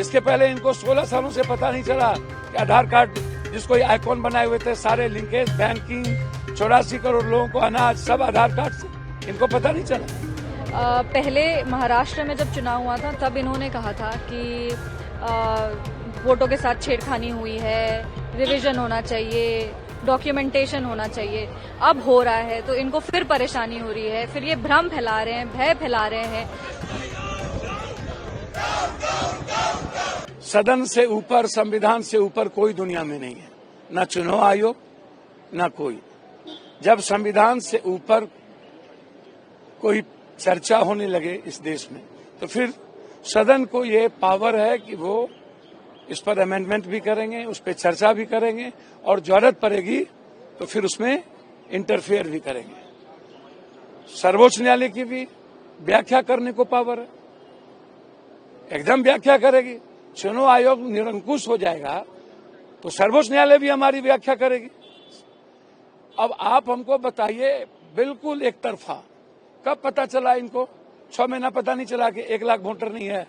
इसके पहले इनको 16 सालों से पता नहीं चला कि आधार कार्ड जिसको आइकॉन बनाए हुए थे, सारे लिंकेज, बैंकिंग, 84 करोड़ लोगों को अनाज, सब आधार कार्ड से, इनको पता नहीं चला। पहले महाराष्ट्र में जब चुनाव हुआ था तब इन्होंने कहा था कि वोटों के साथ छेड़खानी हुई है, रिवीजन होना चाहिए, डॉक्यूमेंटेशन होना चाहिए। अब हो रहा है तो इनको फिर परेशानी हो रही है, फिर ये भ्रम फैला रहे हैं, भय फैला रहे हैं। सदन से ऊपर, संविधान से ऊपर कोई दुनिया में नहीं है, न चुनाव आयोग न कोई। जब संविधान से ऊपर कोई चर्चा होने लगे इस देश में, तो फिर सदन को ये पावर है कि वो इस पर अमेंडमेंट भी करेंगे, उस पर चर्चा भी करेंगे, और जरूरत पड़ेगी तो फिर उसमें इंटरफेयर भी करेंगे। सर्वोच्च न्यायालय की भी व्याख्या करने को पावर है, एकदम व्याख्या करेगी। चुनाव आयोग निरंकुश हो जाएगा तो सर्वोच्च न्यायालय भी हमारी व्याख्या करेगी। अब आप हमको बताइए, बिल्कुल एक तरफा, कब पता चला इनको? 6 महीना पता नहीं चला कि 1 लाख वोटर नहीं है।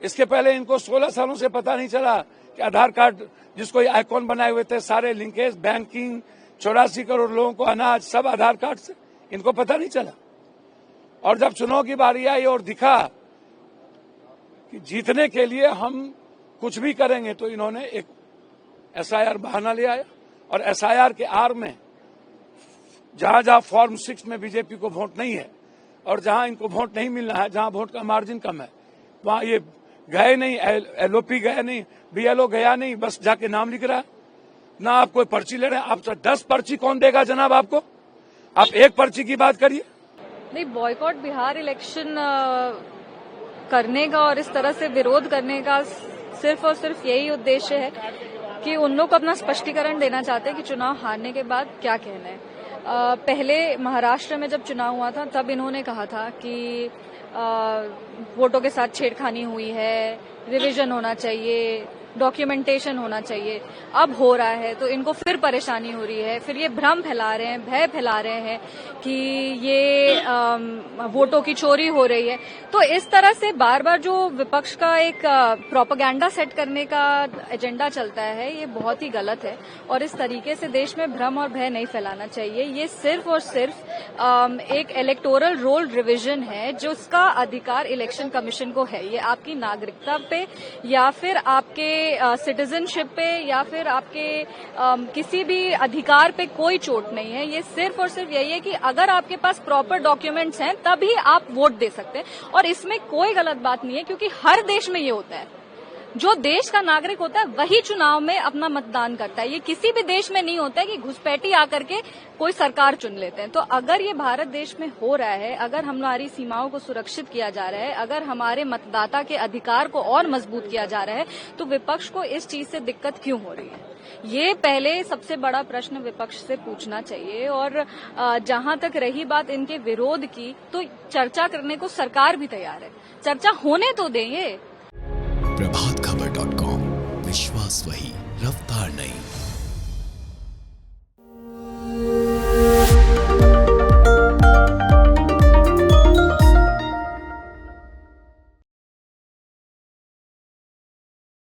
इसके पहले इनको 16 सालों से पता नहीं चला कि आधार कार्ड जिसको आइकॉन बनाए हुए थे, सारे लिंकेज, बैंकिंग, 84 करोड़ लोगों को अनाज, सब आधार कार्ड से, इनको पता नहीं चला। और जब चुनाव की बारी आई और दिखा कि जीतने के लिए हम कुछ भी करेंगे, तो इन्होंने एक एसआईआर बहाना ले आया, और एसआईआर के आर में जहां जहां फॉर्म 6 में बीजेपी को वोट नहीं है और जहां इनको वोट नहीं मिलना है, जहां वोट का मार्जिन कम है, वहां ये गए नहीं, एलओपी गया नहीं, बीएलओ गया नहीं, बस जाके नाम लिख रहा है। ना आप कोई पर्ची ले रहे हैं। आप 10 पर्ची कौन देगा जनाब आपको? आप एक पर्ची की बात करिए। नहीं, बॉयकॉट बिहार इलेक्शन करने का और इस तरह से विरोध करने का सिर्फ और सिर्फ यही उद्देश्य है कि उन लोग को अपना स्पष्टीकरण देना चाहते हैं कि चुनाव हारने के बाद क्या कहना है। पहले महाराष्ट्र में जब चुनाव हुआ था तब इन्होंने कहा था कि वोटों के साथ छेड़खानी हुई है, रिवीजन होना चाहिए, डॉक्यूमेंटेशन होना चाहिए। अब हो रहा है तो इनको फिर परेशानी हो रही है, फिर ये भ्रम फैला रहे हैं, भय फैला रहे हैं कि ये वोटों की चोरी हो रही है। तो इस तरह से बार बार जो विपक्ष का एक प्रोपेगेंडा सेट करने का एजेंडा चलता है, ये बहुत ही गलत है, और इस तरीके से देश में भ्रम और भय नहीं फैलाना चाहिए। ये सिर्फ और सिर्फ एक इलेक्टोरल रोल रिवीजन है, जिसका अधिकार इलेक्शन कमीशन को है। ये आपकी नागरिकता पे या फिर आपके सिटीजनशिप पे या फिर आपके किसी भी अधिकार पे कोई चोट नहीं है। ये सिर्फ और सिर्फ यही है कि अगर आपके पास प्रॉपर डॉक्यूमेंट्स हैं तभी आप वोट दे सकते हैं, और इसमें कोई गलत बात नहीं है, क्योंकि हर देश में ये होता है। जो देश का नागरिक होता है वही चुनाव में अपना मतदान करता है। ये किसी भी देश में नहीं होता है कि घुसपैठी आकर के कोई सरकार चुन लेते हैं। तो अगर ये भारत देश में हो रहा है, अगर हमारी सीमाओं को सुरक्षित किया जा रहा है, अगर हमारे मतदाता के अधिकार को और मजबूत किया जा रहा है, तो विपक्ष को इस चीज से दिक्कत क्यों हो रही है? ये पहले सबसे बड़ा प्रश्न विपक्ष से पूछना चाहिए। और जहां तक रही बात इनके विरोध की, तो चर्चा करने को सरकार भी तैयार है। चर्चा होने तो दें। प्रभातखबर.com, विश्वास वही, रफ्तार नहीं।